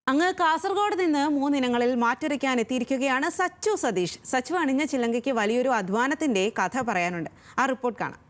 അങ്ങ് കാസർഗോഡ് നിന്ന് 3 ഇനങ്ങളിൽ മാറ്റുരയ്ക്കാൻ എത്തിയിരിക്കുകയാണ് സച്ചു സതീഷ്. സച്ചു അണിഞ്ഞ ചിലങ്കയ്ക്ക് വലിയൊരു അധ്വാനത്തിന്റെ കഥ പറയാനുണ്ട്. ആ റിപ്പോർട്ട് കാണാം.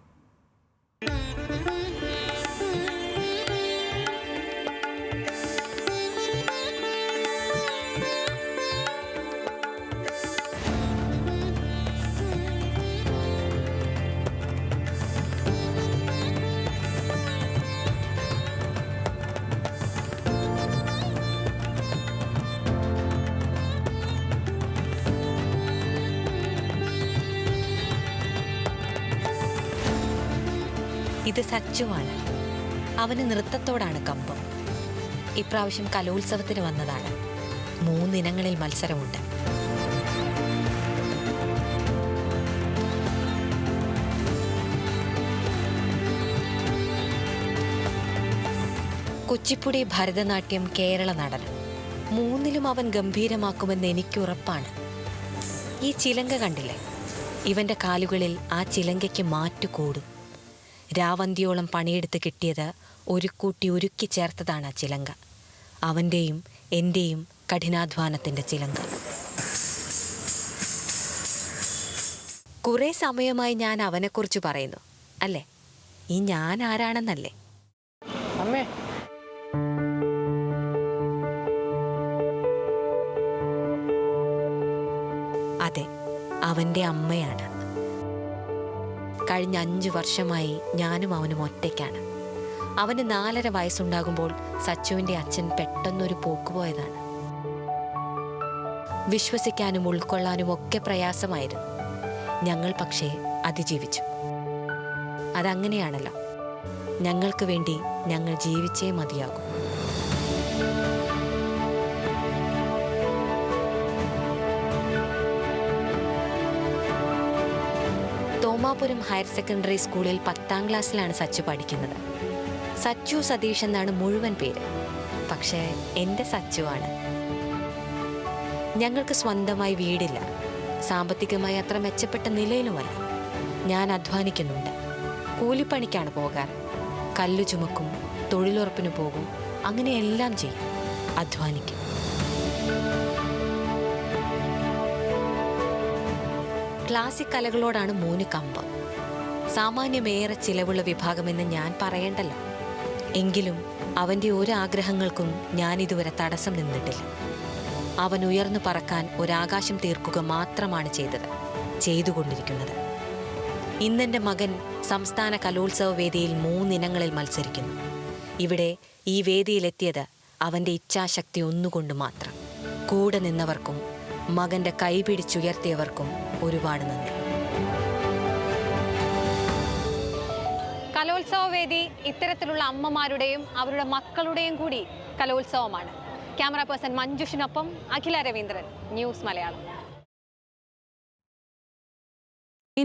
ഇത് സച്ചുവാണ്. അവന് നൃത്തത്തോടാണ് കമ്പം. ഇപ്രാവശ്യം കലോത്സവത്തിന് വന്നതാണ്. 3 ഇനങ്ങളിൽ മത്സരമുണ്ട്. കുച്ചിപ്പുടി, ഭരതനാട്യം, കേരള നടനം 3ലും അവൻ ഗംഭീരമാക്കുമെന്ന് എനിക്കുറപ്പാണ്. ഈ ചിലങ്ക കണ്ടില്ലേ? ഇവന്റെ കാലുകളിൽ ആ ചിലങ്കയ്ക്ക് മാറ്റുകൂടും. രാവന്തിയോളം പണിയെടുത്ത് കിട്ടിയത് ഒരു കൂട്ടി ഒരുക്കി ചേർത്തതാണ് ആ ചിലങ്ക. അവൻ്റെയും എൻ്റെയും കഠിനാധ്വാനത്തിൻ്റെ ചിലങ്ക. കുറേ സമയമായി ഞാൻ അവനെക്കുറിച്ച് പറയുന്നു അല്ലേ? ഈ ഞാൻ ആരാണെന്നല്ലേ? അമ്മേ, അതെ, അവൻ്റെ അമ്മയാണ്. കഴിഞ്ഞ 5 വർഷമായി ഞാനും അവനും ഒറ്റയ്ക്കാണ്. അവന് 4.5 വയസ്സുണ്ടാകുമ്പോൾ സച്ചുവിൻ്റെ അച്ഛൻ പെട്ടെന്നൊരു പോക്കുപോയതാണ്. വിശ്വസിക്കാനും ഉൾക്കൊള്ളാനും ഒക്കെ പ്രയാസമായിരുന്നു. ഞങ്ങൾ പക്ഷേ അതിജീവിച്ചു. അതങ്ങനെയാണല്ലോ, ഞങ്ങൾക്ക് വേണ്ടി ഞങ്ങൾ ജീവിച്ചേ മതിയാകും. തോമാപുരം ഹയർ സെക്കൻഡറി സ്കൂളിൽ 10ാം ക്ലാസ്സിലാണ് സച്ചു പഠിക്കുന്നത്. സച്ചു സതീഷ് എന്നാണ് മുഴുവൻ പേര്. പക്ഷേ എൻ്റെ സച്ചുവാണ്. ഞങ്ങൾക്ക് സ്വന്തമായി വീടില്ല. സാമ്പത്തികമായി അത്ര മെച്ചപ്പെട്ട നിലയിലുമല്ല. ഞാൻ അധ്വാനിക്കുന്നുണ്ട്. കൂലിപ്പണിക്കാണ് പോകാറ്. കല്ലു ചുമക്കും, തൊഴിലുറപ്പിന് പോകും, അങ്ങനെ എല്ലാം ചെയ്യും. അധ്വാനിക്കും. ക്ലാസിക് കലകളോടാണ് മോന് കമ്പം. സാമാന്യമേറെ ചിലവുള്ള വിഭാഗമെന്ന് ഞാൻ പറയേണ്ടല്ലോ. എങ്കിലും അവൻ്റെ ഒരാഗ്രഹങ്ങൾക്കും ഞാനിതുവരെ തടസ്സം നിന്നിട്ടില്ല. അവൻ ഉയർന്നു പറക്കാൻ ഒരാകാശം തീർക്കുക മാത്രമാണ് ചെയ്തുകൊണ്ടിരിക്കുന്നത്. ഇന്നെൻ്റെ മകൻ സംസ്ഥാന കലോത്സവ വേദിയിൽ 3 ഇനങ്ങളിൽ മത്സരിക്കുന്നു. ഇവിടെ ഈ വേദിയിലെത്തിയത് അവൻ്റെ ഇച്ഛാശക്തി ഒന്നുകൊണ്ട് മാത്രം. കൂടെ നിന്നവർക്കും മകൻ്റെ കൈപിടിച്ചുയർത്തിയവർക്കും ഒരുപാട് നന്ദി. കലോത്സവ വേദി ഇത്തരത്തിലുള്ള അമ്മമാരുടെയും അവരുടെ മക്കളുടെയും കൂടി കലോത്സവമാണ്. ക്യാമറ പേഴ്സൺ മഞ്ജുഷിനൊപ്പം അഖില രവീന്ദ്രൻ, ന്യൂസ് മലയാളം.